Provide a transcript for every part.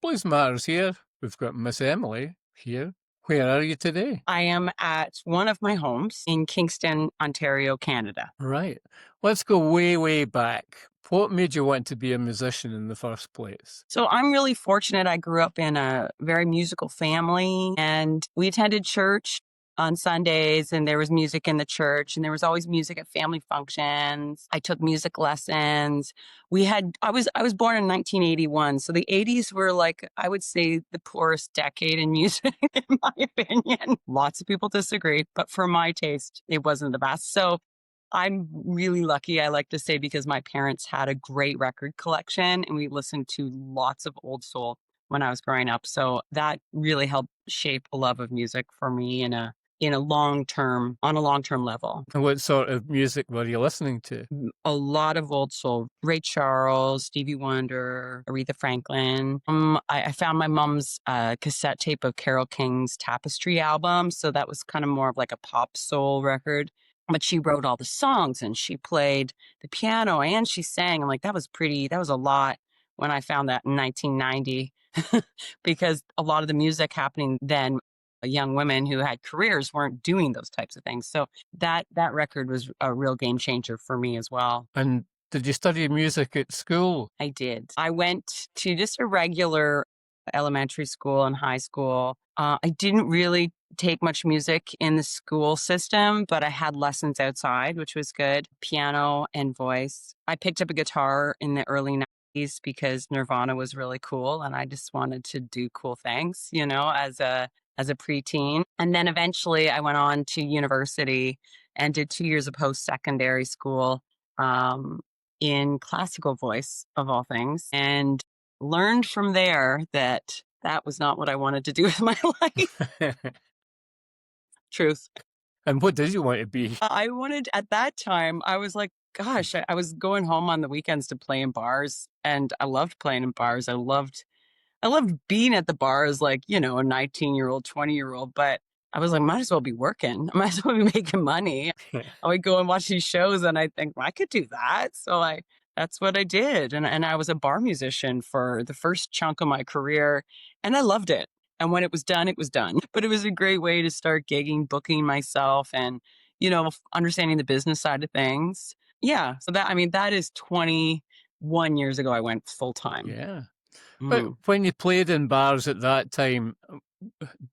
Blues Matters here. We've got Miss Emily here. Where are you today? I am at one of my homes in Kingston, Ontario, Canada. Right. Let's go way, way back. What made you want to be a musician in the first place? So I'm really fortunate. I grew up in a very musical family, and we attended church on Sundays, and there was music in the church, and there was always music at family functions. I took music lessons. I was born in 1981, so the 80s were, like, I would say, the poorest decade in music in my opinion. Lots of people disagree, but for my taste, it wasn't the best. So I'm really lucky, I like to say, because my parents had a great record collection and we listened to lots of old soul when I was growing up. So that really helped shape a love of music for me in a long-term level. And what sort of music were you listening to? A lot of old soul, Ray Charles, Stevie Wonder, Aretha Franklin. I found my mom's cassette tape of Carole King's Tapestry album. So that was kind of more of like a pop soul record. But she wrote all the songs and she played the piano and she sang. I'm like, that was a lot when I found that in 1990, because a lot of the music happening then, young women who had careers weren't doing those types of things. So that record was a real game changer for me as well. And did you study music at school? I did. I went to just a regular elementary school and high school. I didn't really take much music in the school system, but I had lessons outside, which was good. Piano and voice. I picked up a guitar in the early 90s because Nirvana was really cool and I just wanted to do cool things, as a preteen. And then eventually I went on to university and did 2 years of post-secondary school in classical voice, of all things, and learned from there that was not what I wanted to do with my life. Truth. And what did you want to be? At that time, I was like, gosh, I was going home on the weekends to play in bars, and I loved playing in bars. I loved being at the bars, like, a 19-year-old, 20-year-old, but I was like, might as well be working. I might as well be making money. I would go and watch these shows and I think, well, I could do that. So that's what I did. And I was a bar musician for the first chunk of my career and I loved it. And when it was done, it was done. But it was a great way to start gigging, booking myself and, understanding the business side of things. Yeah. So that is 21 years ago. I went full time. Yeah. But when you played in bars at that time,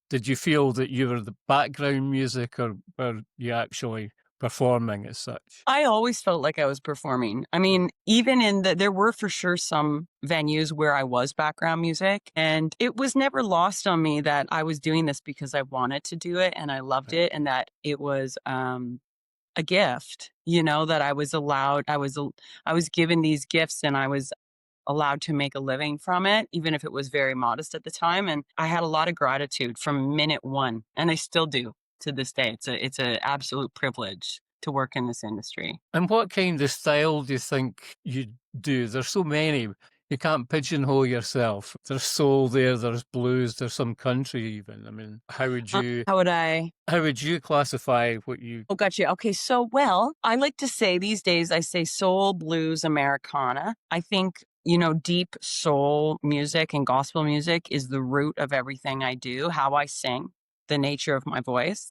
did you feel that you were the background music or were you actually performing as such? I always felt like I was performing. I mean, even there were for sure some venues where I was background music, and it was never lost on me that I was doing this because I wanted to do it and I loved it, and that it was a gift, that I was allowed, I was given these gifts and I was allowed to make a living from it, even if it was very modest at the time. And I had a lot of gratitude from minute one, and I still do to this day. It's an absolute privilege to work in this industry. And what kind of style do you think you do? There's so many. You can't pigeonhole yourself. There's soul there, there's blues, there's some country even. I mean, how would you classify what you... Oh, gotcha. Okay, so, well, I like to say these days, I say soul, blues, Americana. I think, deep soul music and gospel music is the root of everything I do, how I sing, the nature of my voice.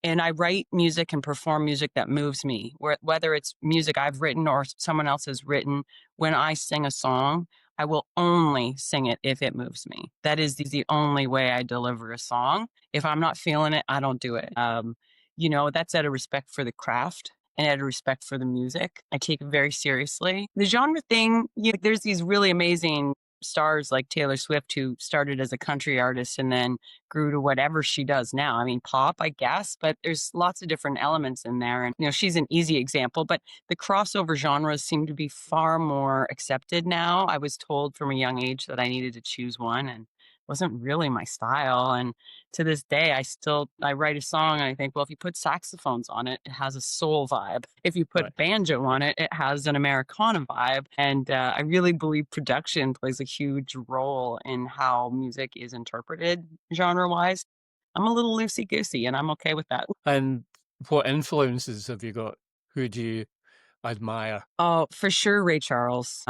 And I write music and perform music that moves me, whether it's music I've written or someone else has written. When I sing a song, I will only sing it if it moves me. That is the only way I deliver a song. If I'm not feeling it, I don't do it. That's out of respect for the craft and out of respect for the music. I take it very seriously. The genre thing, there's these really amazing stars like Taylor Swift who started as a country artist and then grew to whatever she does now. I mean, pop, I guess, but there's lots of different elements in there. And, she's an easy example, but the crossover genres seem to be far more accepted now. I was told from a young age that I needed to choose one and it wasn't really my style. And to this day, I write a song and I think, well, if you put saxophones on it, it has a soul vibe. If you put banjo on it, it has an Americana vibe. And I really believe production plays a huge role in how music is interpreted genre-wise. I'm a little loosey-goosey and I'm okay with that. And what influences have you got? Who do you admire? Oh, for sure, Ray Charles.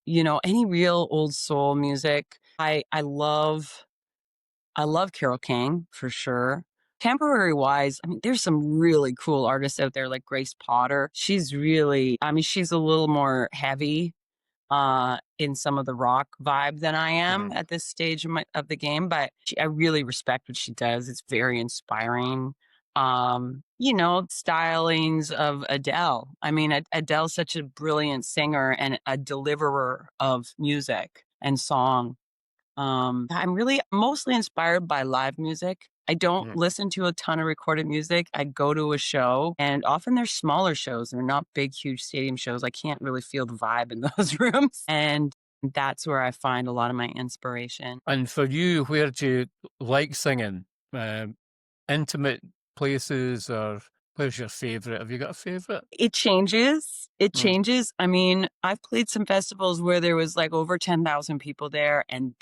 any real old soul music. I love Carole King for sure. Temporary wise, I mean, there's some really cool artists out there like Grace Potter. She's really, I mean, she's a little more heavy in some of the rock vibe than I am at this stage of the game, but I really respect what she does. It's very inspiring. Stylings of Adele. I mean, Adele's such a brilliant singer and a deliverer of music and song. I'm really mostly inspired by live music. I don't listen to a ton of recorded music. I go to a show, and often they're smaller shows. They're not big, huge stadium shows. I can't really feel the vibe in those rooms. And that's where I find a lot of my inspiration. And for you, where do you like singing? Intimate places, or where's your favorite? Have you got a favorite? It changes. It changes. I mean, I've played some festivals where there was like over 10,000 people there, and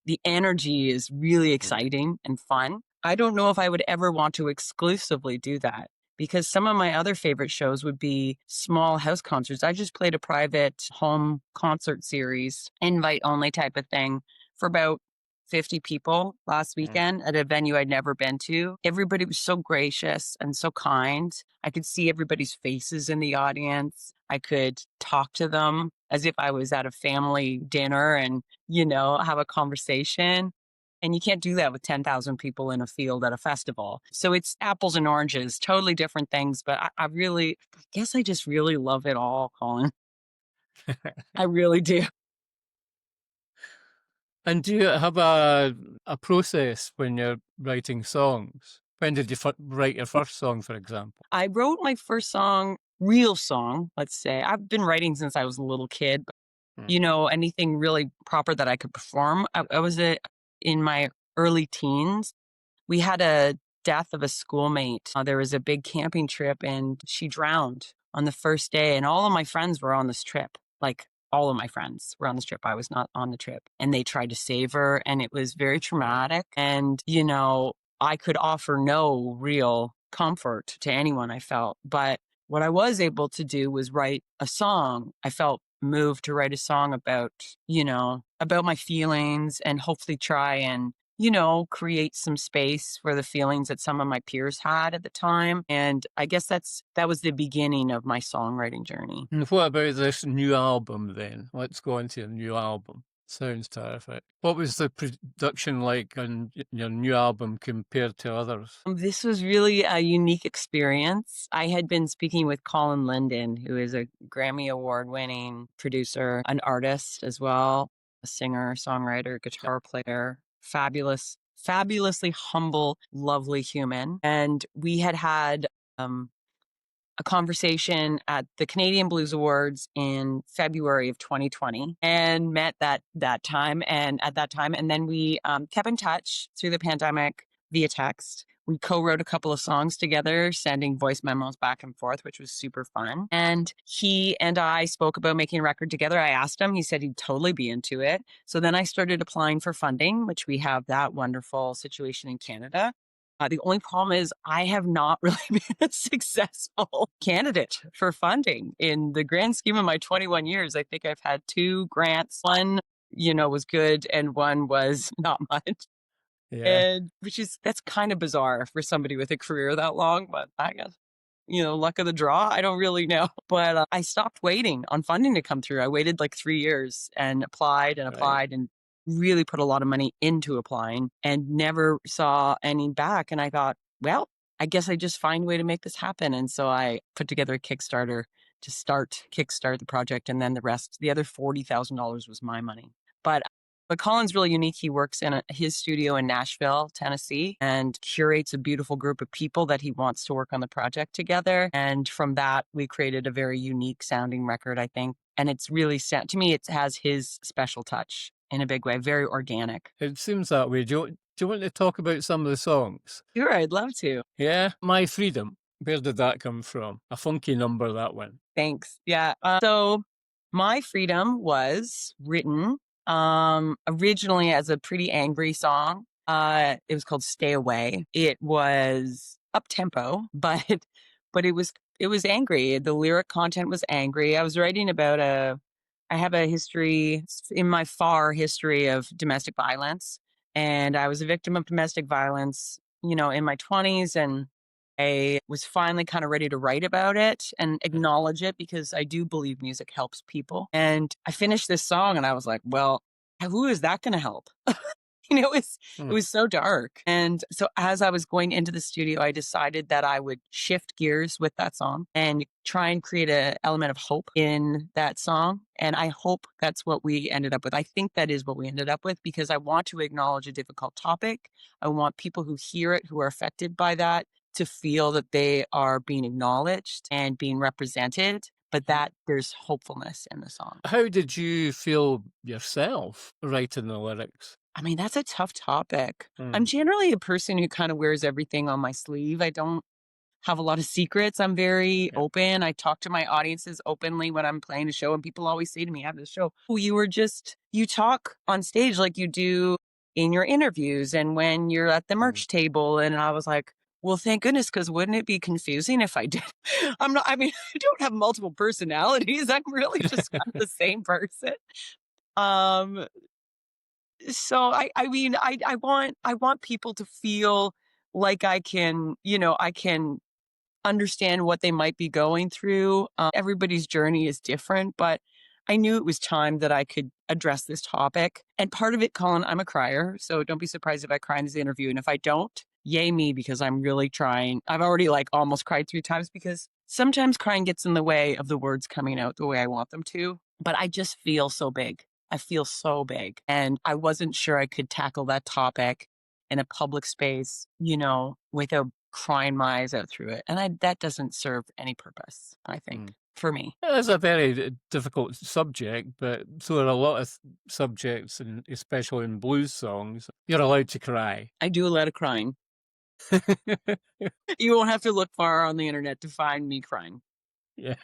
the energy is really exciting and fun. I don't know if I would ever want to exclusively do that, because some of my other favorite shows would be small house concerts. I just played a private home concert series, invite only type of thing, for about 50 people last weekend at a venue I'd never been to. Everybody was so gracious and so kind. I could see everybody's faces in the audience. I could talk to them as if I was at a family dinner and, have a conversation. And you can't do that with 10,000 people in a field at a festival. So it's apples and oranges, totally different things. But I guess I just really love it all, Colin. I really do. And do you have a process when you're writing songs? When did you write your first song, for example? I wrote my first song, real song, let's say. I've been writing since I was a little kid. But, anything really proper that I could perform. I was in my early teens. We had a death of a schoolmate. There was a big camping trip, and she drowned on the first day. And all of my friends were on this trip. Like, all of my friends were on this trip. I was not on the trip. And they tried to save her, and it was very traumatic. And, I could offer no real comfort to anyone, I felt. But what I was able to do was write a song. I felt moved to write a song about my feelings, and hopefully try and create some space for the feelings that some of my peers had at the time. And I guess that was the beginning of my songwriting journey. And what about this new album then? Let's go into your new album. Sounds terrific. What was the production like on your new album compared to others? This was really a unique experience. I had been speaking with Colin Linden, who is a Grammy award-winning producer, an artist as well, a singer, songwriter, guitar player, fabulously humble, lovely human. And we had a conversation at the Canadian Blues Awards in February of 2020, and met at that time. And then we kept in touch through the pandemic via text. We co-wrote a couple of songs together, sending voice memos back and forth, which was super fun. And he and I spoke about making a record together. I asked him, he said he'd totally be into it. So then I started applying for funding, which we have that wonderful situation in Canada. The only problem is I have not really been a successful candidate for funding. In the grand scheme of my 21 years, I think I've had 2 grants. One, was good, and one was not much. Yeah. And that's kind of bizarre for somebody with a career that long, but I guess, luck of the draw. I don't really know. But I stopped waiting on funding to come through. I waited like 3 years and applied and really put a lot of money into applying, and never saw any back. And I thought, well, I guess I just find a way to make this happen. And so I put together a Kickstarter to kickstart the project. And then the other $40,000 was my money. But Colin's really unique. He works in his studio in Nashville, Tennessee, and curates a beautiful group of people that he wants to work on the project together. And from that, we created a very unique sounding record, I think. And it's really, to me, it has his special touch in a big way, very organic. It seems that way. Do you want to talk about some of the songs? Sure, I'd love to. Yeah, My Freedom. Where did that come from? A funky number, that one. Thanks. Yeah. So My Freedom was written originally as a pretty angry song. It was called Stay Away. It was up-tempo, but it was angry. The lyric content was angry. I was writing about I have a history in my far history of domestic violence. And I was a victim of domestic violence, in my 20s. And I was finally kind of ready to write about it and acknowledge it because I do believe music helps people. And I finished this song and I was like, well, who is that going to help? It was so dark. And so as I was going into the studio, I decided that I would shift gears with that song and try and create an element of hope in that song. And I hope that's what we ended up with. I think that is what we ended up with because I want to acknowledge a difficult topic. I want people who hear it, who are affected by that, to feel that they are being acknowledged and being represented, but that there's hopefulness in the song. How did you feel yourself writing the lyrics? I mean, that's a tough topic. I'm generally a person who kind of wears everything on my sleeve. I don't have a lot of secrets. I'm very open. I talk to my audiences openly when I'm playing a show, and people always say to me after the show, "Oh, you talk on stage like you do in your interviews and when you're at the merch table." And I was like, well, thank goodness, because wouldn't it be confusing if I did? I don't have multiple personalities. I'm really just kind of the same person. Um, so I want people to feel like I can understand what they might be going through. Everybody's journey is different, but I knew it was time that I could address this topic. And part of it, Colin, I'm a crier, so don't be surprised if I cry in this interview. And if I don't, yay me, because I'm really trying. I've already almost cried 3 times because sometimes crying gets in the way of the words coming out the way I want them to. But I just feel so big. I feel so big. And I wasn't sure I could tackle that topic in a public space, without crying my eyes out through it. And that doesn't serve any purpose, I think, for me. It's a very difficult subject, but so are a lot of subjects, and especially in blues songs, you're allowed to cry. I do a lot of crying. You won't have to look far on the internet to find me crying. Yeah.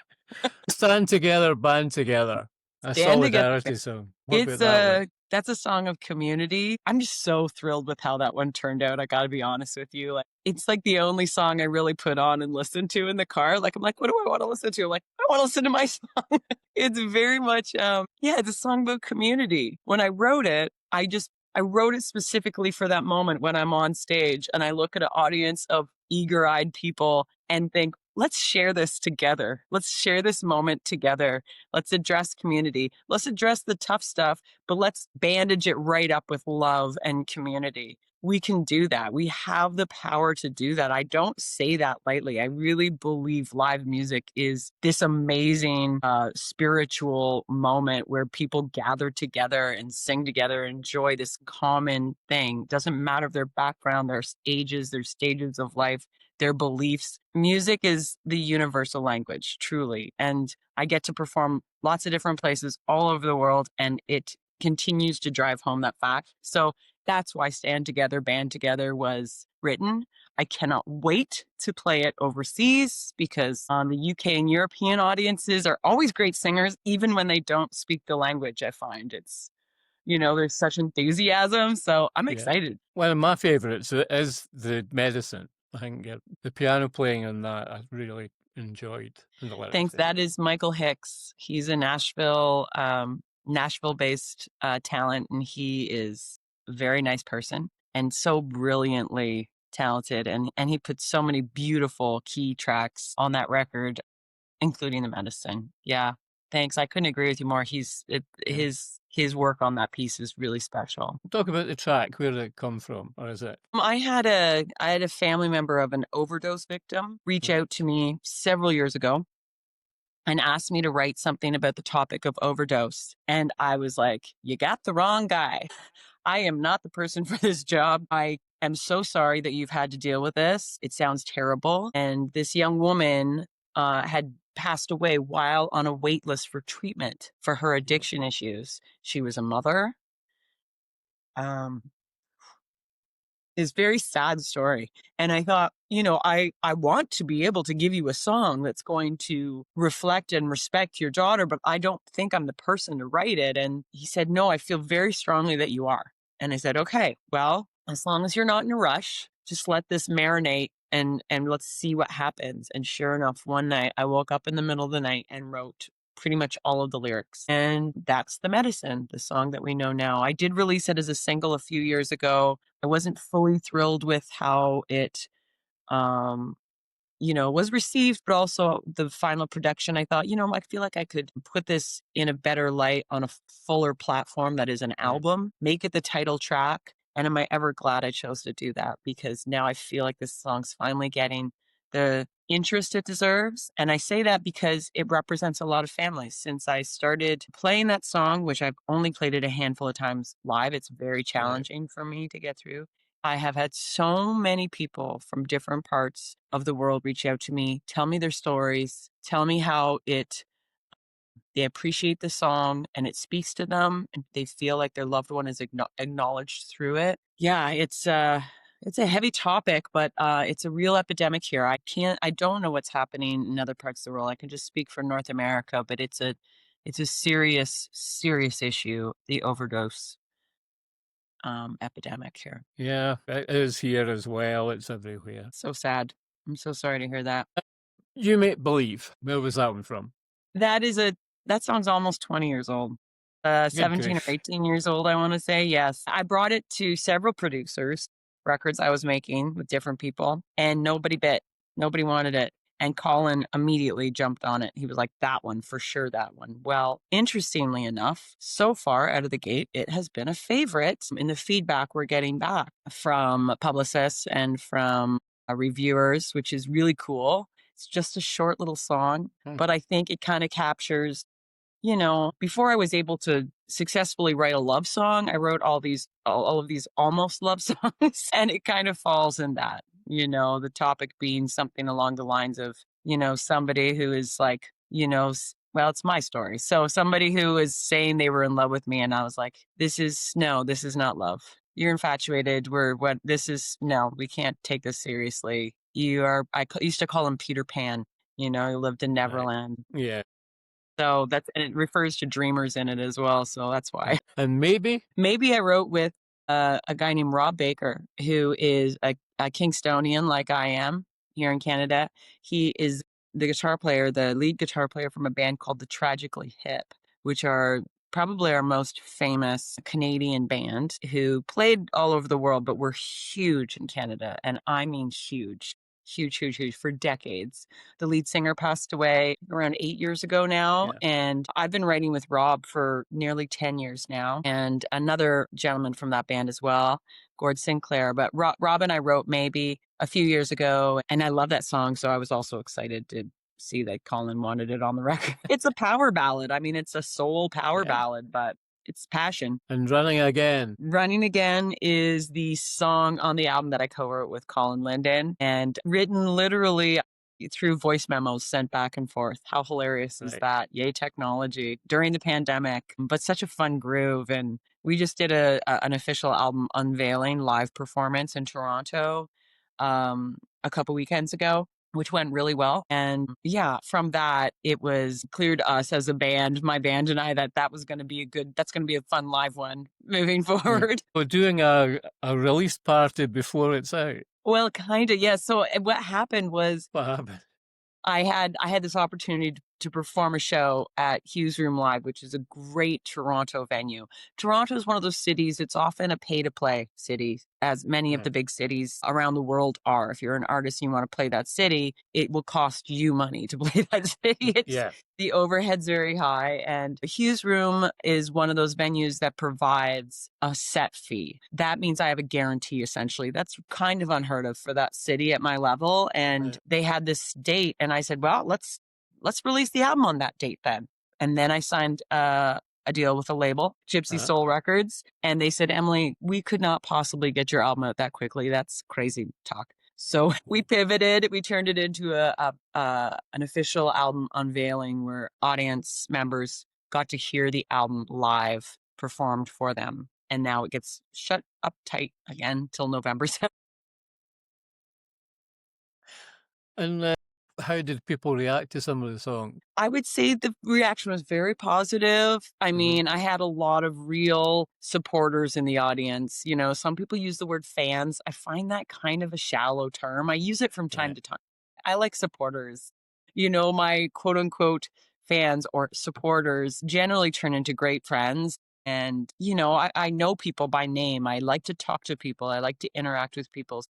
Stand together, band together. A Stand together. solidarity song. What about that one? That's a song of community. I'm just so thrilled with how that one turned out. I got to be honest with you. It's like the only song I really put on and listen to in the car. I'm like, what do I want to listen to? I'm like, I want to listen to my song. It's very much, it's a song about community. When I wrote it, I wrote it specifically for that moment when I'm on stage and I look at an audience of eager-eyed people and think, let's share this together. Let's share this moment together. Let's address community. Let's address the tough stuff, but let's bandage it right up with love and community. We can do that. We have the power to do that. I don't say that lightly. I really believe live music is this amazing spiritual moment where people gather together and sing together, enjoy this common thing. Doesn't matter their background, their ages, their stages of life, their beliefs. Music is the universal language, truly. And I get to perform lots of different places all over the world, and it continues to drive home that fact. So that's why Stand Together, Band Together was written. I cannot wait to play it overseas because the UK and European audiences are always great singers, even when they don't speak the language. I find it's, there's such enthusiasm. So I'm excited. One of my favorites is the Medicine. I think the piano playing on that I really enjoyed. Thanks. That is Michael Hicks. He's a Nashville-based talent, and he is a very nice person and so brilliantly talented. And he put so many beautiful key tracks on that record, including the Medicine. Yeah. Thanks. I couldn't agree with you more. His work on that piece is really special. Talk about the track. Where did it come from, or is it? I had a family member of an overdose victim reach out to me several years ago and asked me to write something about the topic of overdose. And I was like, you got the wrong guy. I am not the person for this job. I am so sorry that you've had to deal with this. It sounds terrible. And this young woman had passed away while on a wait list for treatment for her addiction issues. She was a mother. It's a very sad story. And I thought, I want to be able to give you a song that's going to reflect and respect your daughter, but I don't think I'm the person to write it. And he said, no, I feel very strongly that you are. And I said, okay, well, as long as you're not in a rush, just let this marinate and let's see what happens. And sure enough, one night I woke up in the middle of the night and wrote pretty much all of the lyrics. And that's The Medicine, the song that we know now. I did release it as a single a few years ago. I wasn't fully thrilled with how it um was received, but also the final production. I thought, I feel like I could put this in a better light on a fuller platform that is an Right. album, make it the title track. And am I ever glad I chose to do that? Because now I feel like this song's finally getting the interest it deserves. And I say that because it represents a lot of families. Since I started playing that song, which I've only played it a handful of times live, it's very Right. challenging for me to get through. I have had so many people from different parts of the world reach out to me, tell me their stories, tell me how they appreciate the song and it speaks to them and they feel like their loved one is acknowledged through it. Yeah, it's a heavy topic, but it's a real epidemic here. I don't know what's happening in other parts of the world. I can just speak for North America, but it's a serious, serious issue, the overdose epidemic here. Yeah, it is here as well. It's everywhere. So sad. I'm so sorry to hear that. You Make Believe. Where was that one from? That song's almost 20 years old. Good 17 or grief. 18 years old, I wanna say, yes. I brought it to several producers, records I was making with different people, and nobody bit. Nobody wanted it, and Colin immediately jumped on it. He was like, "That one, for sure, that one." Well, interestingly enough, so far out of the gate, it has been a favorite in the feedback we're getting back from publicists and from, reviewers, which is really cool. It's just a short little song, Hmm. but I think it kinda captures before I was able to successfully write a love song, I wrote all of these almost love songs, and it kind of falls in that, the topic being something along the lines of, somebody who is like, well, it's my story. So somebody who is saying they were in love with me, and I was like, this is not love. You're infatuated. No, we can't take this seriously. Used to call him Peter Pan. He lived in Right. Neverland. Yeah. So and it refers to dreamers in it as well, so that's why. And maybe? Maybe I wrote with, a guy named Rob Baker, who is a Kingstonian like I am here in Canada. He is the lead guitar player from a band called The Tragically Hip, which are probably our most famous Canadian band who played all over the world, but were huge in Canada, and I mean huge. Huge, huge, huge for decades. The lead singer passed away around 8 years ago now, Yeah. and I've been writing with Rob for nearly 10 years now, and another gentleman from that band as well, Gord Sinclair. But Rob and I wrote maybe a few years ago, and I love that song, so I was also excited to see that Colin wanted it on the record. It's a power ballad. I mean, it's a soul power Yeah. ballad, but it's passion. And Running Again. Running Again is the song on the album that I co-wrote with Colin Linden and written literally through voice memos sent back and forth. How hilarious is Right. that? Yay, technology during the pandemic, but such a fun groove. And we just did an official album unveiling live performance in Toronto a couple weekends ago, which went really well. And yeah, from that, it was clear to us as a band, my band and I, that was going to be that's going to be a fun live one moving Yeah. forward. We're doing a release party before it's out. Well, kind of, yeah. So what happened was What happened? I had this opportunity to perform a show at Hughes Room Live, which is a great Toronto venue. Toronto is one of those cities, it's often a pay to play city, as many of the Right. big cities around the world are. If you're an artist and you want to play that city, it will cost you money to play that city. Yeah. The overhead's very high. And Hughes Room is one of those venues that provides a set fee. That means I have a guarantee essentially. That's kind of unheard of for that city at my level. And Right. they had this date and I said, well, let's release the album on that date then. And then I signed a deal with a label, Gypsy Uh-huh. Soul Records, and they said, Emily, we could not possibly get your album out that quickly. That's crazy talk. So we pivoted. We turned it into an official album unveiling where audience members got to hear the album live performed for them. And now it gets shut up tight again till November 7th. And how did people react to some of the songs? I would say the reaction was very positive. I mean, I had a lot of real supporters in the audience. Some people use the word fans. I find that kind of a shallow term. I use it from time Right. to time. I like supporters. My quote unquote fans or supporters generally turn into great friends. And, I know people by name. I like to talk to people. I like to interact with people.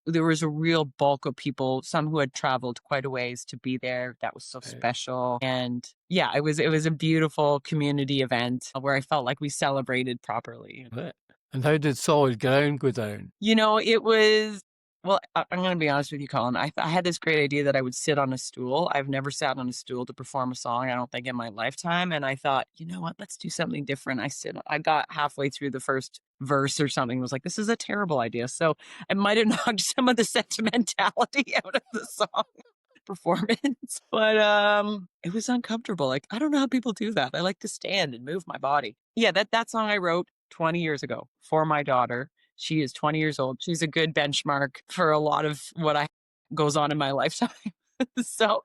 There was a real bulk of people, some who had traveled quite a ways to be there. That was so special. And yeah, it was a beautiful community event where I felt like we celebrated properly. And how did Solid Ground go down? It was, well, I'm going to be honest with you, Colin. I had this great idea that I would sit on a stool. I've never sat on a stool to perform a song, I don't think, in my lifetime. And I thought, you know what, let's do something different. I got halfway through the first verse or something, was like, this is a terrible idea. So I might have knocked some of the sentimentality out of the song performance, but it was uncomfortable. Like, I don't know how people do that. I like to stand and move my body. Yeah, that song I wrote 20 years ago for my daughter. She is 20 years old. She's a good benchmark for a lot of what goes on in my lifetime. So,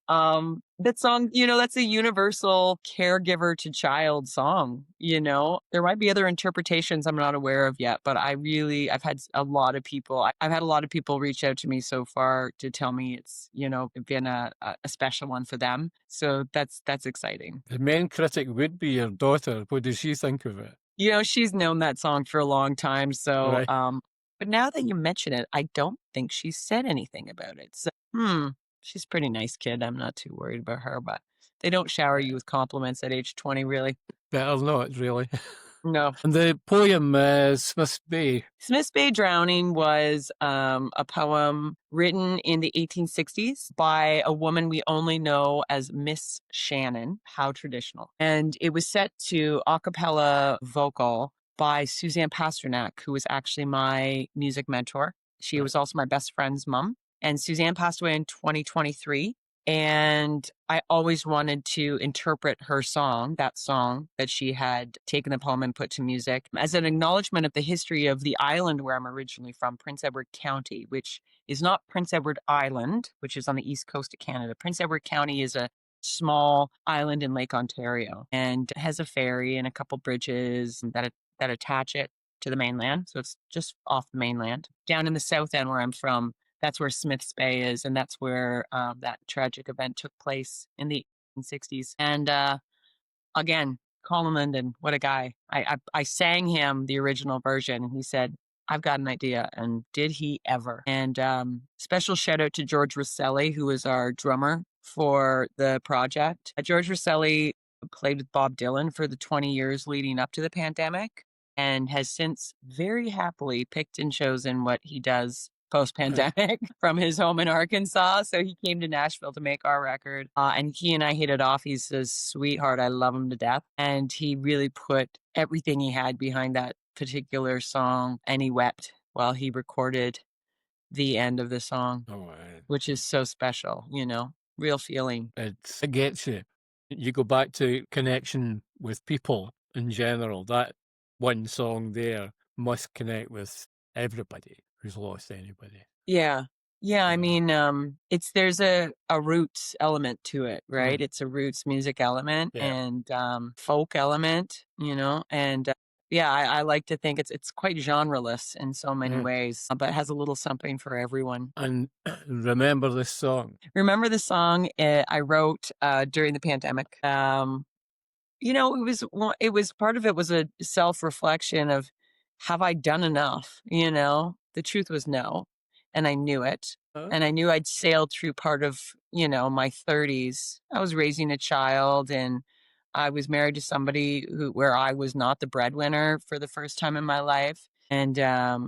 that song, that's a universal caregiver to child song. There might be other interpretations I'm not aware of yet, but I've had a lot of people, I've had a lot of people reach out to me so far to tell me it's, been a special one for them. So that's exciting. The main critic would be your daughter. What does she think of it? She's known that song for a long time. So, Right. but now that you mention it, I don't think she's said anything about it. So, she's a pretty nice kid. I'm not too worried about her, but they don't shower you with compliments at age 20, really. Better not, really. No. And the poem, Smith's Bay. Smith's Bay Drowning was a poem written in the 1860s by a woman we only know as Miss Shannon. How traditional. And it was set to a cappella vocal by Suzanne Pasternak, who was actually my music mentor. She was also my best friend's mom. And Suzanne passed away in 2023. And I always wanted to interpret her song, that song that she had taken the poem and put to music, as an acknowledgement of the history of the island where I'm originally from, Prince Edward County, which is not Prince Edward Island, which is on the east coast of Canada. Prince Edward County is a small island in Lake Ontario and has a ferry and a couple bridges that attach it to the mainland. So it's just off the mainland. Down in the south end where I'm from, that's where Smith's Bay is, and that's where that tragic event took place in the 1960s. And again, Colin Linden, what a guy. I sang him the original version, and he said, I've got an idea. And did he ever? And special shout out to George Rosselli, who was our drummer for the project. George Rosselli played with Bob Dylan for the 20 years leading up to the pandemic and has since very happily picked and chosen what he does post-pandemic from his home in Arkansas. So he came to Nashville to make our record. And he and I hit it off. He's a sweetheart. I love him to death. And he really put everything he had behind that particular song. And he wept while he recorded the end of the song, which is so special, real feeling. It gets you. You go back to connection with people in general. That one song there must connect with everybody who's lost anybody. Yeah. I mean, there's a roots element to it, right? It's a roots music element and folk element, and I like to think it's quite genreless in so many ways, but it has a little something for everyone. And remember this song? Remember the song I wrote during the pandemic. It was part of it was a self-reflection of, have I done enough? The truth was no. And I knew it. And I knew I'd sailed through part of, my 30s. I was raising a child and I was married to somebody where I was not the breadwinner for the first time in my life. And I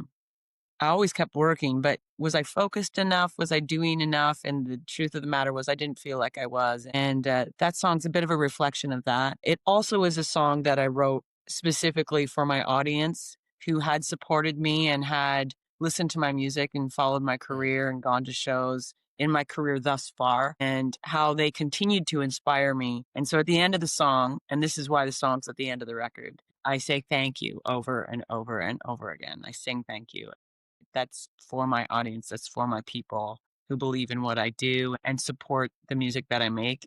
always kept working, but was I focused enough? Was I doing enough? And the truth of the matter was I didn't feel like I was. And that song's a bit of a reflection of that. It also is a song that I wrote specifically for my audience who had supported me and had listened to my music and followed my career and gone to shows in my career thus far, and how they continued to inspire me. And so at the end of the song, and this is why the song's at the end of the record, I say thank you over and over and over again. I sing thank you. That's for my audience. That's for my people who believe in what I do and support the music that I make.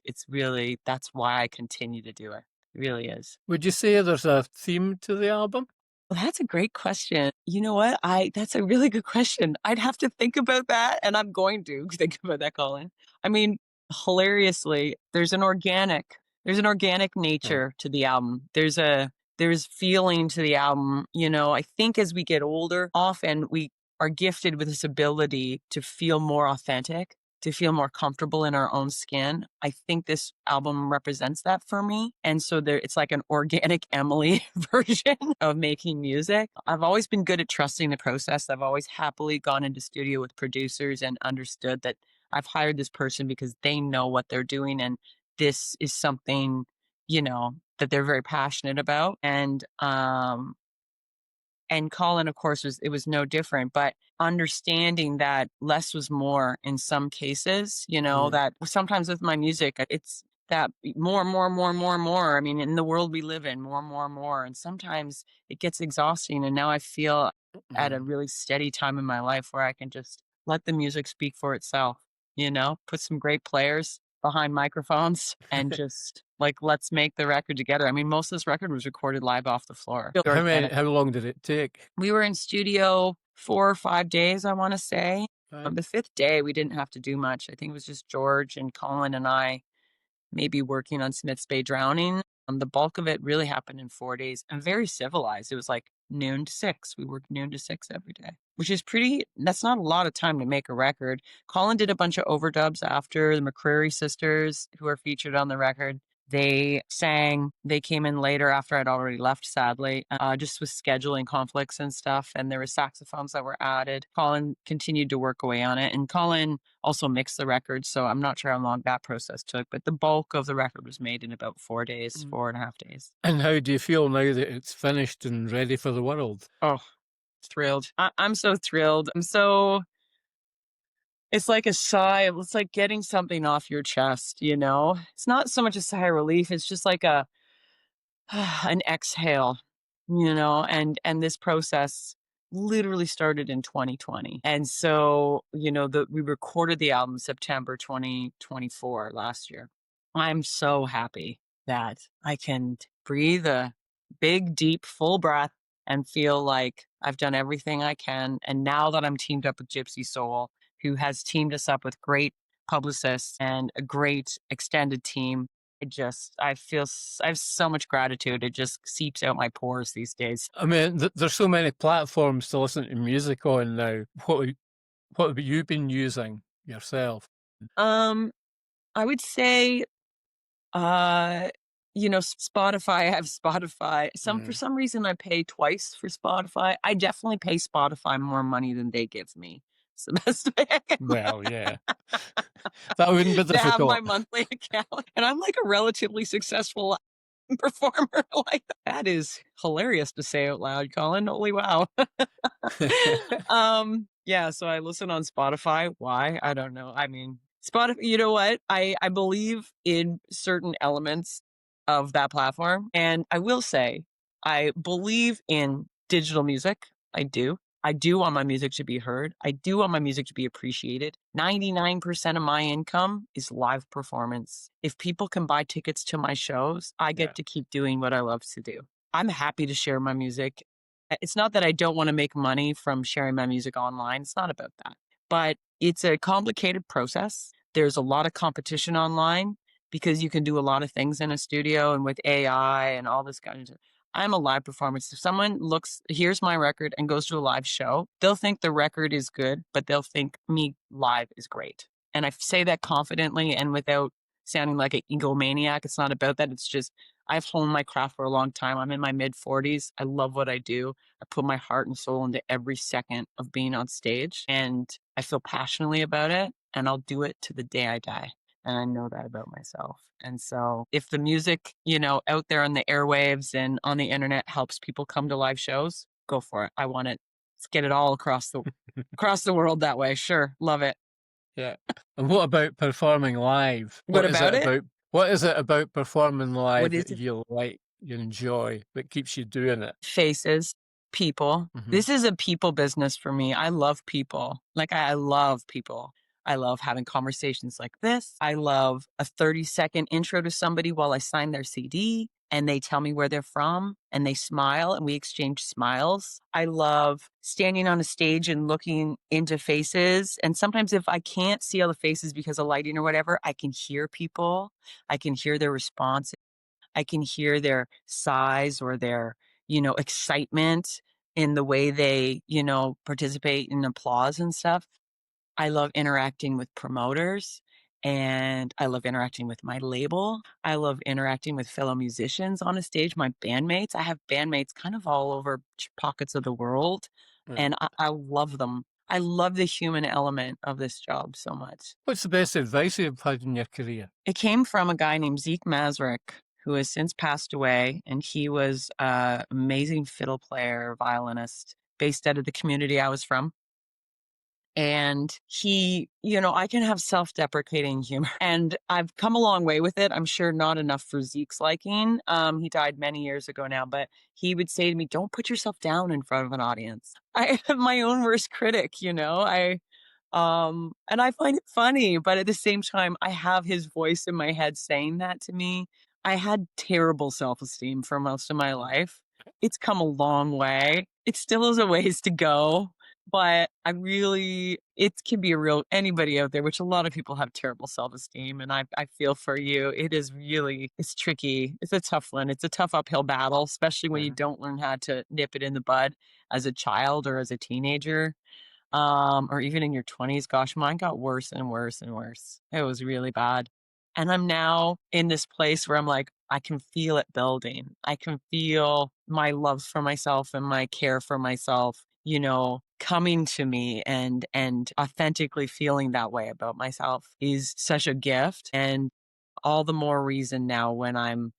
That's why I continue to do it. It really is. Would you say there's a theme to the album? Well, that's a great question. You know what? That's a really good question. I'd have to think about that, and I'm going to think about that, Colin. I mean, hilariously, there's an organic Oh. nature to the album. There's feeling to the album. I think as we get older, often we are gifted with this ability to feel more authentic, to feel more comfortable in our own skin. I think this album represents that for me. And so it's like an organic Emily version of making music. I've always been good at trusting the process. I've always happily gone into studio with producers and understood that I've hired this person because they know what they're doing. And this is something, that they're very passionate about. And Colin, of course, it was no different, but understanding that less was more in some cases, Mm. that sometimes with my music, it's that more, more, more, more, more. I mean, in the world we live in, more, more, more. And sometimes it gets exhausting. And now I feel at a Mm. really steady time in my life where I can just let the music speak for itself, put some great players behind microphones and just like, let's make the record together. I mean, most of this record was recorded live off the floor. Organic. How long did it take? We were in studio 4 or 5 days, I wanna say. On Right. the 5th day, we didn't have to do much. I think it was just George and Colin and I maybe working on Smith's Bay Drowning. The bulk of it really happened in 4 days and very civilized. It was like noon to 6. We worked noon to 6 every day, which is that's not a lot of time to make a record. Colin did a bunch of overdubs after. The McCreary sisters, who are featured on the record, they sang. They came in later after I'd already left, sadly, just with scheduling conflicts and stuff. And there were saxophones that were added. Colin continued to work away on it. And Colin also mixed the record, so I'm not sure how long that process took, but the bulk of the record was made in about 4 days, Mm. 4.5 days. And how do you feel now that it's finished and ready for the world? Oh, thrilled. I'm so thrilled. It's like a sigh. It's like getting something off your chest, It's not so much a sigh of relief. It's just like an exhale, and this process literally started in 2020. And so, we recorded the album September 2024 last year. I'm so happy that I can breathe a big, deep, full breath and feel like I've done everything I can. And now that I'm teamed up with Gypsy Soul, who has teamed us up with great publicists and a great extended team, I have so much gratitude. It just seeps out my pores these days. I mean, there's so many platforms to listen to music on now. What have you been using yourself? Um, I would say, uh, Spotify. I have Spotify. For Mm. some reason, I pay twice for Spotify. I definitely pay Spotify more money than they give me. It's the best way I can Well, yeah. That wouldn't be to have my difficult. monthly account. And I'm like a relatively successful performer. Like that is hilarious to say out loud, Colin. Holy wow. Yeah, so I listen on Spotify. Why? I don't know. I mean, Spotify, you know what? I believe in certain elements of that platform. And I will say, I believe in digital music. I do. I do want my music to be heard. I do want my music to be appreciated. 99% of my income is live performance. If people can buy tickets to my shows, I Yeah. get to keep doing what I love to do. I'm happy to share my music. It's not that I don't want to make money from sharing my music online. It's not about that. But it's a complicated process. There's a lot of competition online because you can do a lot of things in a studio and with AI and all this kind of stuff. I'm a live performance. If someone hears my record and goes to a live show, they'll think the record is good, but they'll think me live is great. And I say that confidently and without sounding like an egomaniac. It's not about that. It's just I've honed my craft for a long time. I'm in my mid 40s. I love what I do. I put my heart and soul into every second of being on stage, and I feel passionately about it, and I'll do it to the day I die. And I know that about myself. And so if the music, out there on the airwaves and on the internet helps people come to live shows, go for it. I want it. Let's get it all across the world that way. Sure. Love it. Yeah. And what about performing live? What about it? What is it about performing What live is that it? you like, you enjoy, that keeps you doing it? Faces, people. Mhm. This is a people business for me. I love people. Like I love people. I love having conversations like this. I love a 30-second intro to somebody while I sign their CD. and they tell me where they're from and they smile and we exchange smiles. I love standing on a stage and looking into faces. And sometimes if I can't see all the faces because of lighting or whatever, I can hear people. I can hear their response. I can hear their sighs or their, excitement in the way they, participate in applause and stuff. I love interacting with promoters and I love interacting with my label. I love interacting with fellow musicians on a stage, my bandmates. I have bandmates kind of all over pockets of the world, Right. and I love them. I love the human element of this job so much. What's the best advice you've had in your career? It came from a guy named Zeke Masrick, who has since passed away, and he was an amazing fiddle player, violinist, based out of the community I was from. And he, I can have self-deprecating humor and I've come a long way with it. I'm sure not enough for Zeke's liking. He died many years ago now, but he would say to me, "Don't put yourself down in front of an audience." I am my own worst critic, and I find it funny, but at the same time, I have his voice in my head saying that to me. I had terrible self-esteem for most of my life. It's come a long way. It still has a ways to go, but it can be a real anybody out there, which a lot of people have terrible self-esteem, and I feel for you. It's tricky. It's a tough one. It's a tough uphill battle, especially when you don't learn how to nip it in the bud as a child or as a teenager, or even in your 20s. Gosh, mine got worse and worse and worse. It was really bad. And I'm now in this place where I'm like, I can feel it building. I can feel my love for myself and my care for myself, coming to me, and authentically feeling that way about myself is such a gift. And all the more reason now when I'm,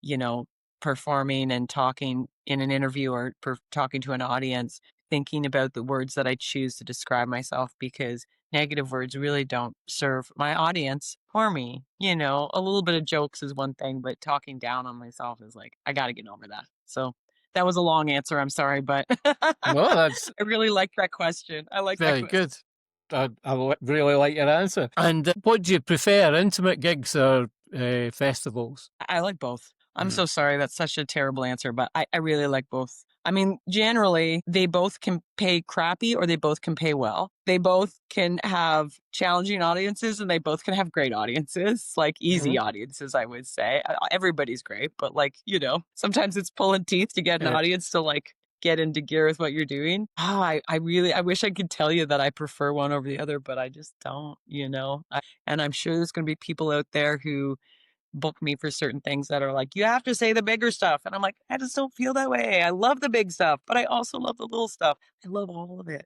you know, performing and talking in an interview or talking to an audience, thinking about the words that I choose to describe myself, because negative words really don't serve my audience or me. A little bit of jokes is one thing, but talking down on myself is like, I got to get over that. So that was a long answer. I'm sorry, but No, that's I really like that question. I like that very question. good. Really like your answer. And what do you prefer, intimate gigs or festivals? I like both. I'm so sorry. That's such a terrible answer, but I really like both. I mean, generally, they both can pay crappy or they both can pay well. They both can have challenging audiences and they both can have great audiences, like easy audiences, I would say. Everybody's great, but sometimes it's pulling teeth to get an audience to get into gear with what you're doing. I wish I could tell you that I prefer one over the other, but I just don't. And I'm sure there's going to be people out there who book me for certain things that are like, you have to say the bigger stuff. And I'm like, I just don't feel that way. I love the big stuff, but I also love the little stuff. I love all of it.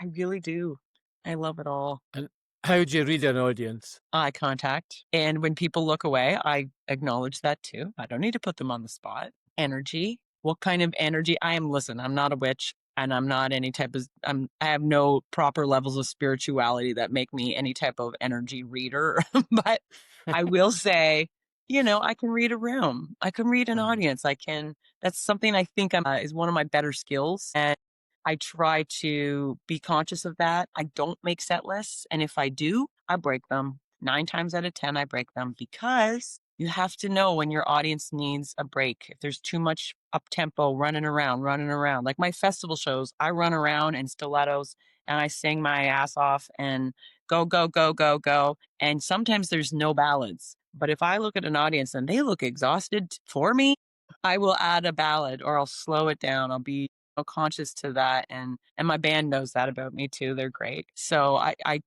I really do. I love it all. And how do you read an audience? Eye contact. And when people look away, I acknowledge that too. I don't need to put them on the spot. Energy. What kind of energy? Listen, I'm not a witch and I'm not any type of, I have no proper levels of spirituality that make me any type of energy reader. But I will say, I can read a room. I can read an audience. That's something I think is one of my better skills. And I try to be conscious of that. I don't make set lists. And if I do, I break them. 9 times out of 10, I break them, because you have to know when your audience needs a break. If there's too much up tempo, running around, like my festival shows, I run around in stilettos and I sing my ass off and go, go, go, go, go. And sometimes there's no ballads. But if I look at an audience and they look exhausted for me, I will add a ballad or I'll slow it down. I'll be conscious to that, and my band knows that about me too. They're great. So I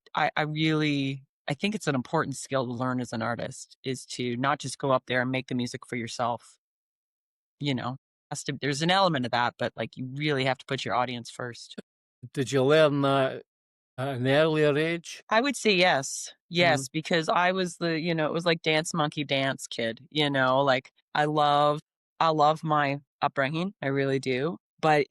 really, I think it's an important skill to learn as an artist, is to not just go up there and make the music for yourself. There's an element of that, but you really have to put your audience first. Did you learn that at an earlier age? I would say yes. Yes, because I was it was like dance monkey dance kid, I love my upbringing. I really do. But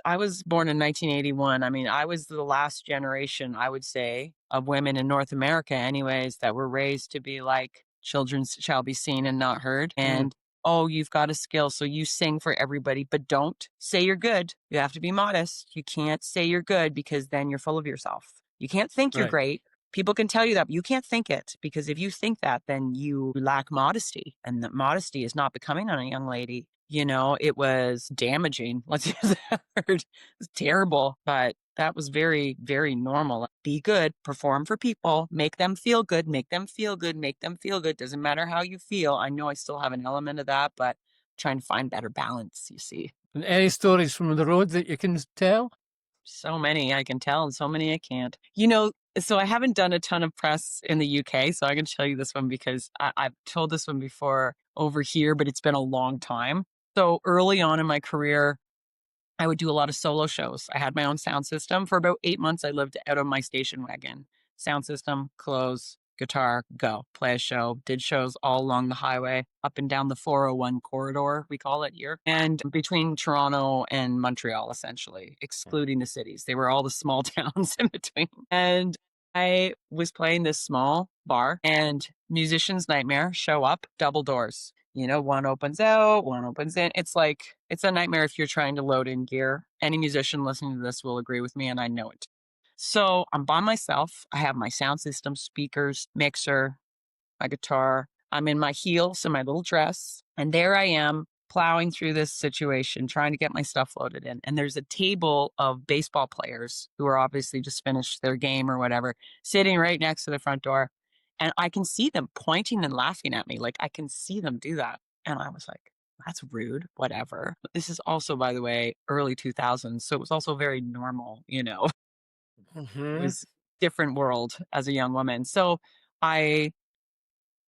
I was born in 1981. I mean, I was the last generation, I would say, of women in North America anyways, that were raised to be like, children shall be seen and not heard. And oh, you've got a skill, so you sing for everybody, but don't say you're good. You have to be modest. You can't say you're good because then you're full of yourself. You can't think you're Right. great. People can tell you that, but you can't think it, because if you think that, then you lack modesty, and that modesty is not becoming on a young lady. It was damaging. Let's use that word. It was terrible, but that was very, very normal. Be good, perform for people, make them feel good, make them feel good, make them feel good. Doesn't matter how you feel. I know I still have an element of that, but trying to find better balance, you see. And any stories from the road that you can tell? So many I can tell and so many I can't. So I haven't done a ton of press in the UK, so I can tell you this one because I've told this one before over here, but it's been a long time. So early on in my career, I would do a lot of solo shows. I had my own sound system. For about 8 months, I lived out of my station wagon. Sound system, clothes, guitar, go. Play a show. Did shows all along the highway, up and down the 401 corridor, we call it here, and between Toronto and Montreal, essentially, excluding the cities. They were all the small towns in between. And I was playing this small bar, and musician's nightmare, show up, double doors. One opens out, one opens in. It's a nightmare if you're trying to load in gear. Any musician listening to this will agree with me, and I know it. So I'm by myself. I have my sound system, speakers, mixer, my guitar. I'm in my heels and my little dress. And there I am plowing through this situation, trying to get my stuff loaded in. And there's a table of baseball players who are obviously just finished their game or whatever, sitting right next to the front door. And I can see them pointing and laughing at me. Like I can see them do that. And I was like, that's rude, whatever. This is also, by the way, early 2000s. So it was also very normal, It was different world as a young woman. So I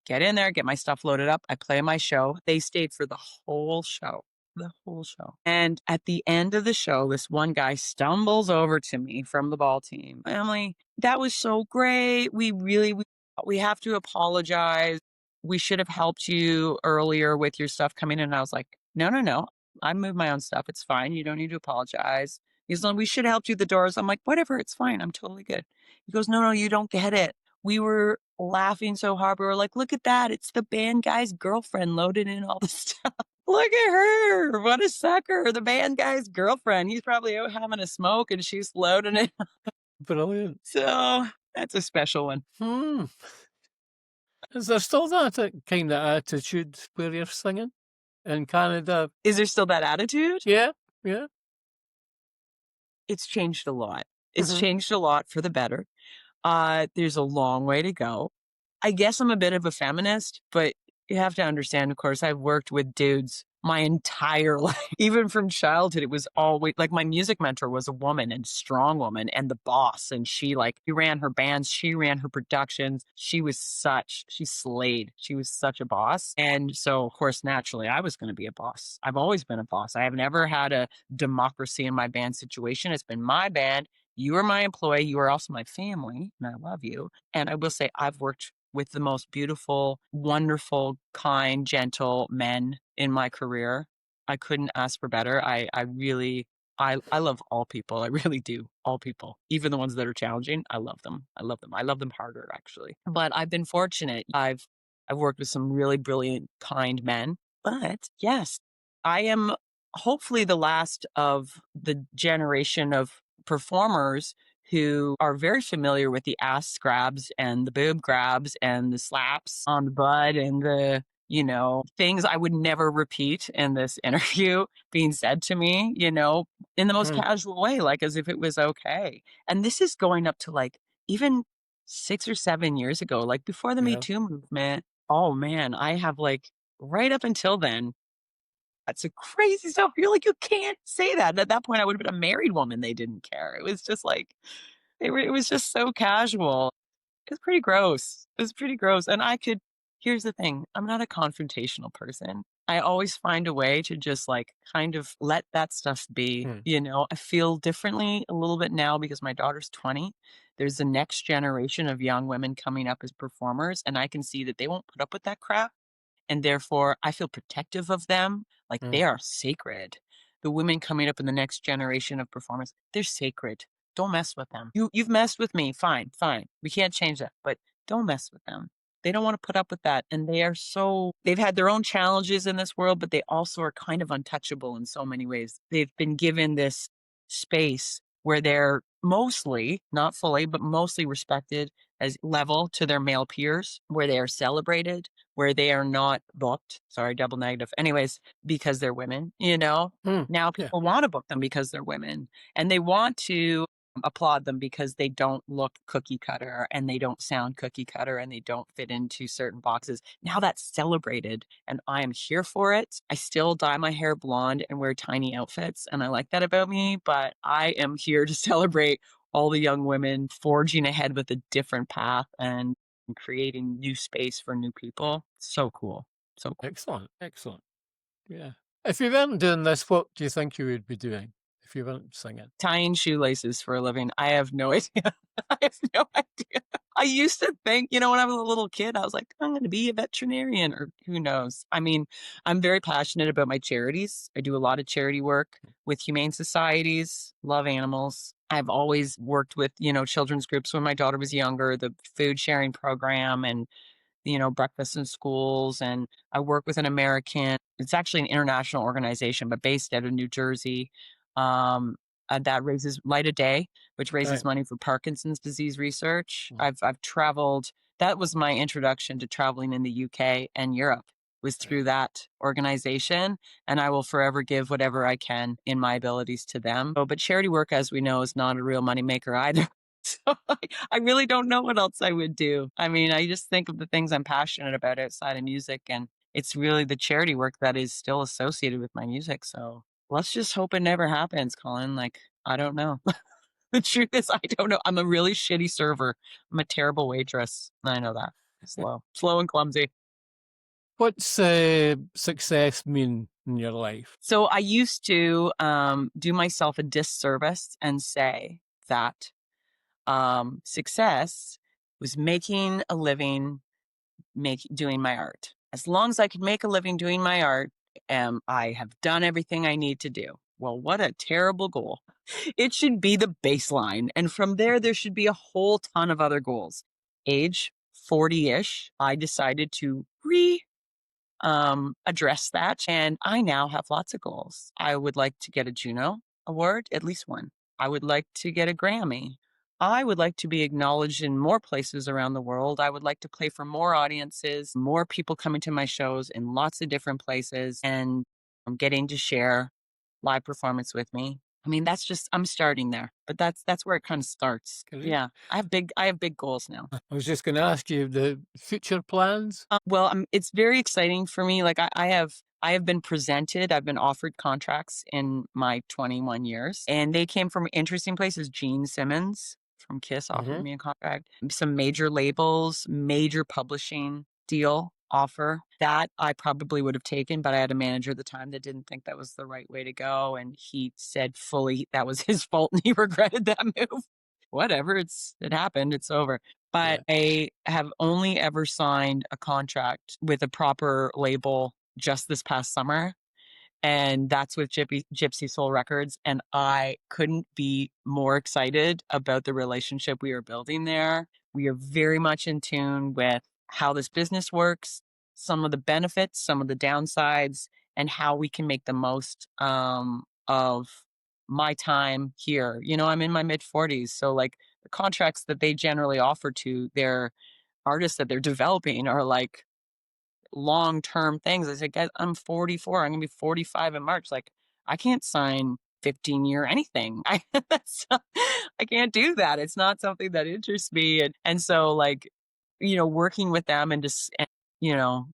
get in there, get my stuff loaded up. I play my show. They stayed for the whole show. The whole show. And at the end of the show, this one guy stumbles over to me from the ball team. Emily, that was so great. We have to apologize. We should have helped you earlier with your stuff coming in. And I was like, no, no, no. I moved my own stuff. It's fine. You don't need to apologize. He's like, we should have helped you the doors. I'm like, whatever. It's fine. I'm totally good. He goes, no, no, you don't get it. We were laughing so hard. We were like, look at that. It's the band guy's girlfriend loaded in all the stuff. Look at her. What a sucker. The band guy's girlfriend. He's probably out having a smoke and she's loading it. Brilliant. So that's a special one. Is there still that kind of attitude where you're singing in Canada? Is there still that attitude? Yeah, yeah. It's changed a lot. It's changed a lot for the better. There's a long way to go. I guess I'm a bit of a feminist, but you have to understand, of course, I've worked with dudes my entire life. Even from childhood, it was always like my music mentor was a woman and strong woman and the boss. And she ran her bands. She ran her productions. She slayed. She was such a boss. And so, of course, naturally, I was going to be a boss. I've always been a boss. I have never had a democracy in my band situation. It's been my band. You are my employee. You are also my family, and I love you. And I will say I've worked with the most beautiful, wonderful, kind, gentle men in my career. I couldn't ask for better. I love all people. I really do. All people, even the ones that are challenging. I love them. I love them. I love them harder, actually. But I've been fortunate. I've worked with some really brilliant, kind men. But yes, I am hopefully the last of the generation of performers who are very familiar with the ass grabs and the boob grabs and the slaps on the butt and the, things I would never repeat in this interview being said to me, in the most casual way, like as if it was okay. And this is going up to even 6 or 7 years ago, before the Me Too movement. Oh man, I have right up until then, that's a crazy stuff. You're like, you can't say that. And at that point, I would have been a married woman. They didn't care. It was just it was just so casual. It was pretty gross. It was pretty gross. And here's the thing. I'm not a confrontational person. I always find a way to just kind of let that stuff be. I feel differently a little bit now because my daughter's 20. There's the next generation of young women coming up as performers. And I can see that they won't put up with that crap. And therefore, I feel protective of them. They are sacred. The women coming up in the next generation of performers, they're sacred. Don't mess with them. You've messed with me. Fine, fine. We can't change that, but don't mess with them. They don't want to put up with that. And they've had their own challenges in this world, but they also are kind of untouchable in so many ways. They've been given this space where they're mostly, not fully, but mostly respected. as level to their male peers, where they are celebrated, where they are not booked. Sorry, double negative. Anyways, because they're women, Mm, now yeah. people want to book them because they're women, and they want to applaud them because they don't look cookie cutter and they don't sound cookie cutter and they don't fit into certain boxes. Now that's celebrated and I am here for it. I still dye my hair blonde and wear tiny outfits and I like that about me, but I am here to celebrate all the young women forging ahead with a different path and creating new space for new people. So cool. So cool. Excellent. Excellent. Yeah. If you weren't doing this, what do you think you would be doing if you weren't singing? Tying shoelaces for a living. I have no idea. I have no idea. I used to think, when I was a little kid, I was like, I'm going to be a veterinarian or who knows. I mean, I'm very passionate about my charities. I do a lot of charity work with humane societies, love animals. I've always worked with, children's groups when my daughter was younger, the food sharing program and breakfast in schools. And I work with it's actually an international organization, but based out of New Jersey. Um, that raises Light a Day, which raises Right. money for Parkinson's disease research. Mm. I've traveled. That was my introduction to traveling in the UK and Europe was through Right. that organization. And I will forever give whatever I can in my abilities to them. But charity work, as we know, is not a real moneymaker either. So I really don't know what else I would do. I mean, I just think of the things I'm passionate about outside of music, and it's really the charity work that is still associated with my music. So let's just hope it never happens, Colin. Like, I don't know. The truth is, I don't know. I'm a really shitty server. I'm a terrible waitress. I know that. Slow and clumsy. What's success mean in your life? So I used to do myself a disservice and say that success was making a living doing my art. As long as I could make a living doing my art, I have done everything I need to do. Well, what a terrible goal. It should be the baseline. And from there should be a whole ton of other goals. Age 40-ish, I decided to address that. And I now have lots of goals. I would like to get a Juno Award, at least one. I would like to get a Grammy. I would like to be acknowledged in more places around the world. I would like to play for more audiences, more people coming to my shows in lots of different places and getting to share live performance with me. I mean, I'm starting there, but that's where it kind of starts. Great. Yeah. I have big goals now. I was just going to ask you the future plans. Well, it's very exciting for me. Like I have been presented, I've been offered contracts in my 21 years, and they came from interesting places. Gene Simmons from Kiss offered me a contract. Some major labels, major publishing deal offer that I probably would have taken, but I had a manager at the time that didn't think that was the right way to go, and he said fully that was his fault and he regretted that move. Whatever, it happened, it's over. But Yeah. I have only ever signed a contract with a proper label just this past summer, and that's with Gypsy Soul Records, and I couldn't be more excited about the relationship we are building there. We are very much in tune with how this business works, some of the benefits, some of the downsides, and how we can make the most of my time here. I'm in my mid-40s, so like the contracts that they generally offer to their artists that they're developing are like long-term things. I said, guys, I'm 44. I'm gonna be 45 in March. Like, I can't sign 15-year anything. I can't do that. It's not something that interests me. And so like, working with them and just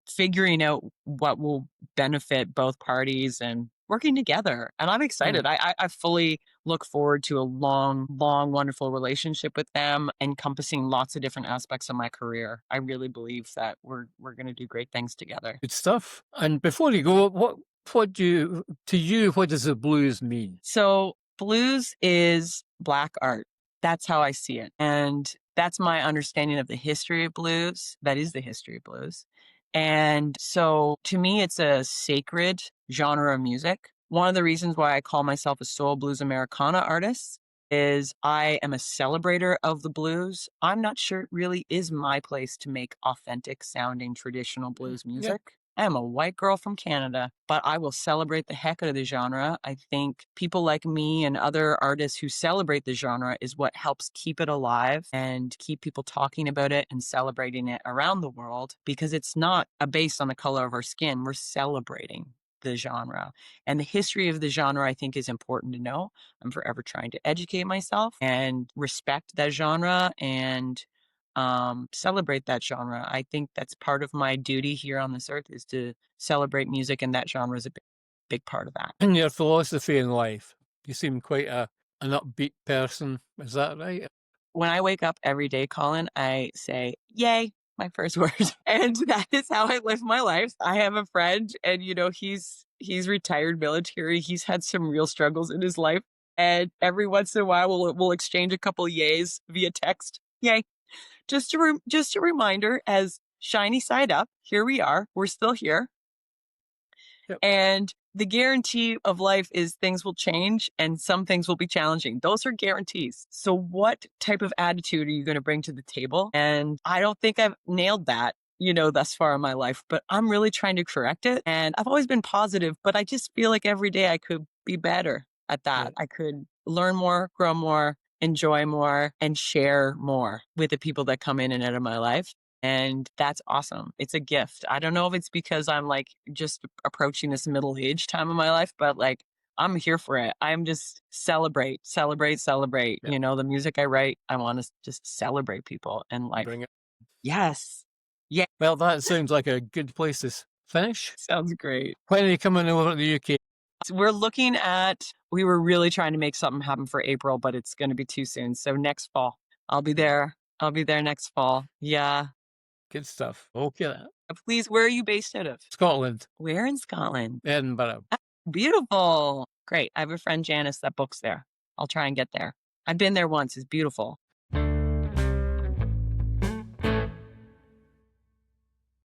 figuring out what will benefit both parties and working together. And I'm excited. I fully look forward to a long, long, wonderful relationship with them, encompassing lots of different aspects of my career. I really believe that we're going to do great things together. Good stuff. And before you go, what does the blues mean? So blues is Black art. That's how I see it. And that's my understanding of the history of blues. That is the history of blues. And so to me, it's a sacred genre of music. One of the reasons why I call myself a soul blues Americana artist is I am a celebrator of the blues. I'm not sure it really is my place to make authentic sounding traditional blues Yeah. music. I am a white girl from Canada, but I will celebrate the heck out of the genre. I think people like me and other artists who celebrate the genre is what helps keep it alive and keep people talking about it and celebrating it around the world, because it's not based on the color of our skin. We're celebrating the genre. And the history of the genre, I think, is important to know. I'm forever trying to educate myself and respect that genre and celebrate that genre. I think that's part of my duty here on this earth, is to celebrate music, and that genre is a big part of that. And your philosophy in life, you seem quite an upbeat person. Is that right? When I wake up every day, Colin, I say, yay, my first word. And that is how I live my life. I have a friend, and he's retired military. He's had some real struggles in his life. And every once in a while we'll exchange a couple yays via text. Yay. Just a reminder, as shiny side up, here we are. We're still here. Yep. And the guarantee of life is things will change and some things will be challenging. Those are guarantees. So what type of attitude are you going to bring to the table? And I don't think I've nailed that, thus far in my life, but I'm really trying to correct it. And I've always been positive, but I just feel like every day I could be better at that. Yeah. I could learn more, grow more, enjoy more, and share more with the people that come in and out of my life. And that's awesome. It's a gift. I don't know if it's because I'm like just approaching this middle-age time of my life, but like I'm here for it. I'm just celebrate. Yeah. The music I write, I want to just celebrate people and life. Bring it. Yes. Yeah. Well, that sounds like a good place to finish. Sounds great. When are you coming over to the UK? We were really trying to make something happen for April, but it's going to be too soon. So next fall, I'll be there. I'll be there next fall. Yeah. Good stuff. Okay. Please, where are you based out of? Scotland. Where in Scotland? Edinburgh. Beautiful. Great. I have a friend, Janice, that books there. I'll try and get there. I've been there once. It's beautiful.